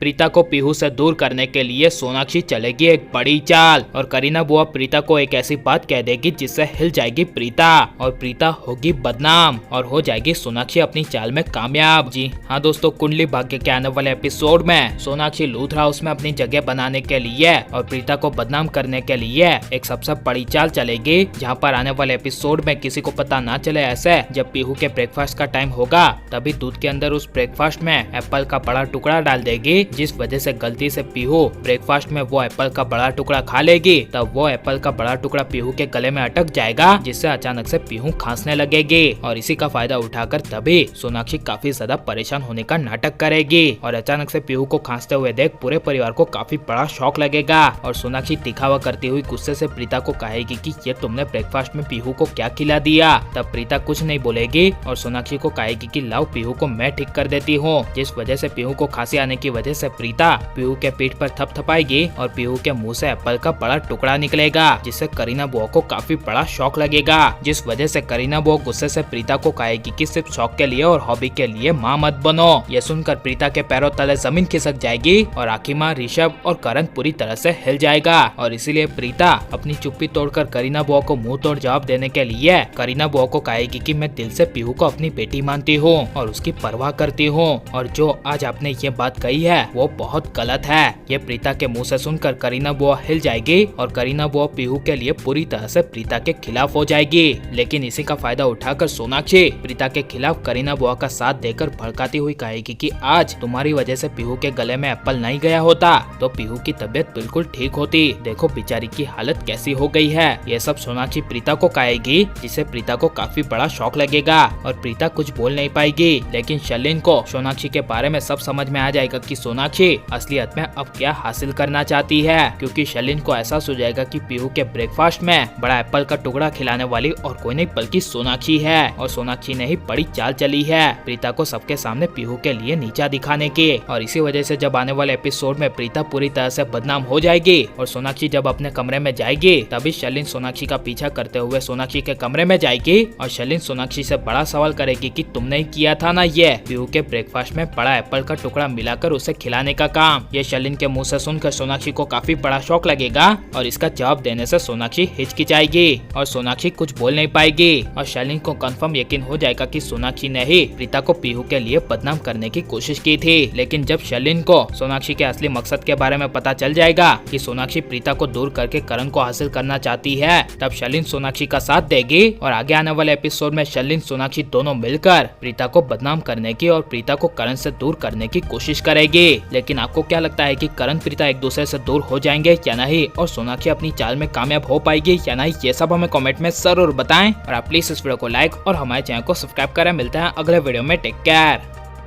प्रीता को पीहू से दूर करने के लिए सोनाक्षी चलेगी एक बड़ी चाल और करीना बुआ प्रीता को एक ऐसी बात कह देगी जिससे हिल जाएगी प्रीता और प्रीता होगी बदनाम और हो जाएगी सोनाक्षी अपनी चाल में कामयाब। जी हाँ दोस्तों, कुंडली भाग्य के आने वाले एपिसोड में सोनाक्षी लूथ हाउस में अपनी जगह बनाने के लिए और प्रीता को बदनाम करने के लिए एक सबसे बड़ी चाल चलेगी, जहाँ पर आने वाले एपिसोड में किसी को पता ना चले। ऐसे जब पीहू के ब्रेकफास्ट का टाइम होगा तभी दूध के अंदर उस ब्रेकफास्ट में एप्पल का बड़ा टुकड़ा डाल देगी, जिस वजह से गलती से पीहू ब्रेकफास्ट में वो एप्पल का बड़ा टुकड़ा खा लेगी। तब वो एप्पल का बड़ा टुकड़ा पीहू के गले में अटक जाएगा, जिससे अचानक से पीहू खांसने लगेगी और इसी का फायदा उठाकर तभी सोनाक्षी काफी ज्यादा परेशान होने का नाटक करेगी और अचानक से पीहू को खांसते हुए देख पूरे परिवार को काफी बड़ा शौक लगेगा और सोनाक्षी दिखावा करती हुई गुस्से से प्रीता को कहेगी कि ये तुमने ब्रेकफास्ट में पीहू को क्या खिला दिया। तब प्रीता कुछ नहीं बोलेगी और सोनाक्षी को कहेगी कि लाओ पीहू को मैं ठीक कर देती हूँ, जिस वजह से पीहू को खांसी आने की वजह से प्रीता पीहू के पीठ पर थपथपाएगी और पीहू के मुंह से एप्पल का बड़ा टुकड़ा निकलेगा, जिससे करीना बुआ को काफी बड़ा शौक लगेगा, जिस वजह से करीना बुआ गुस्से से प्रीता को कहेगी कि सिर्फ शौक के लिए और हॉबी के लिए माँ मत बनो। ये सुनकर प्रीता के पैरों तले जमीन खिसक जाएगी और आखिर माँ ऋषभ और करण पूरी तरह से हिल जाएगा और इसीलिए प्रीता अपनी चुप्पी तोड़कर करीना बुआ को मुंह तोड़ जवाब देने के लिए करीना बुआ को कहेगी कि मैं दिल से पीहू को अपनी बेटी मानती हूँ और उसकी परवाह करती हूँ और जो आज आपने ये बात कही है वो बहुत गलत है। ये प्रीता के मुंह से सुनकर करीना बुआ हिल जाएगी और करीना बुआ पीहू के लिए पूरी तरह से प्रीता के खिलाफ हो जाएगी। लेकिन इसी का फायदा उठाकर सोनाक्षी प्रीता के खिलाफ करीना बुआ का साथ देकर भड़काती हुई कहेगी कि आज तुम्हारी वजह से पीहू के गले में एप्पल नहीं गया होता तो पीहू की तबीयत बिल्कुल ठीक होती। देखो बेचारी की हालत कैसी हो गई है। ये सब सोनाक्षी प्रीता को कहेगी, जिससे प्रीता को काफी बड़ा शौक लगेगा और प्रीता कुछ बोल नहीं पाएगी। लेकिन शर्लिन को सोनाक्षी के बारे में सब समझ में आ जाएगा कि सोनाक्षी असलियत में अब क्या हासिल करना चाहती है, क्योंकि शर्लिन को एहसास हो जाएगा कि पीहू के ब्रेकफास्ट में बड़ा एप्पल का टुकड़ा खिलाने वाली और कोई नहीं बल्कि सोनाक्षी है और सोनाक्षी ने ही बड़ी चाल चली है प्रीता को सबके सामने पीहू के लिए नीचा दिखाने की। और इसी वजह से जब आने वाले एपिसोड में प्रीता पूरी तरह से बदनाम हो जाएगी और सोनाक्षी जब अपने कमरे में जाएगी तभी शर्लिन सोनाक्षी का पीछा करते हुए सोनाक्षी के कमरे में जाएगी और शर्लिन सोनाक्षी से बड़ा सवाल करेगी कि तुमने ही किया था ना ये पीहू के ब्रेकफास्ट में बड़ा एप्पल का टुकड़ा मिलाकर उसे खिलाने का काम। ये शर्लिन के मुंह से सुनकर सोनाक्षी को काफी बड़ा शौक लगेगा और इसका जवाब देने से सोनाक्षी हिचकिचाएगी और सोनाक्षी कुछ बोल नहीं पाएगी और शर्लिन को कंफर्म यकीन हो जाएगा कि सोनाक्षी ने ही प्रीता को पीहू के लिए बदनाम करने की कोशिश की थी। लेकिन जब शर्लिन को सोनाक्षी के असली मकसद के बारे में पता चल जाएगा कि सोनाक्षी प्रीता को दूर करके करण को हासिल करना चाहती है, तब शर्लिन सोनाक्षी का साथ देगी और आगे आने वाले एपिसोड में शर्लिन सोनाक्षी दोनों मिलकर प्रीता को बदनाम करने की और प्रीता को करण से दूर करने की कोशिश करेगी। लेकिन आपको क्या लगता है कि करण प्रीता एक दूसरे से दूर हो जाएंगे या नहीं और सोनाक्षी अपनी चाल में कामयाब हो पाएगी या नहीं, ये सब हमें कमेंट में जरूर बताएं और आप प्लीज इस वीडियो को लाइक और हमारे चैनल को सब्सक्राइब करें। मिलते हैं अगले वीडियो में। Take care.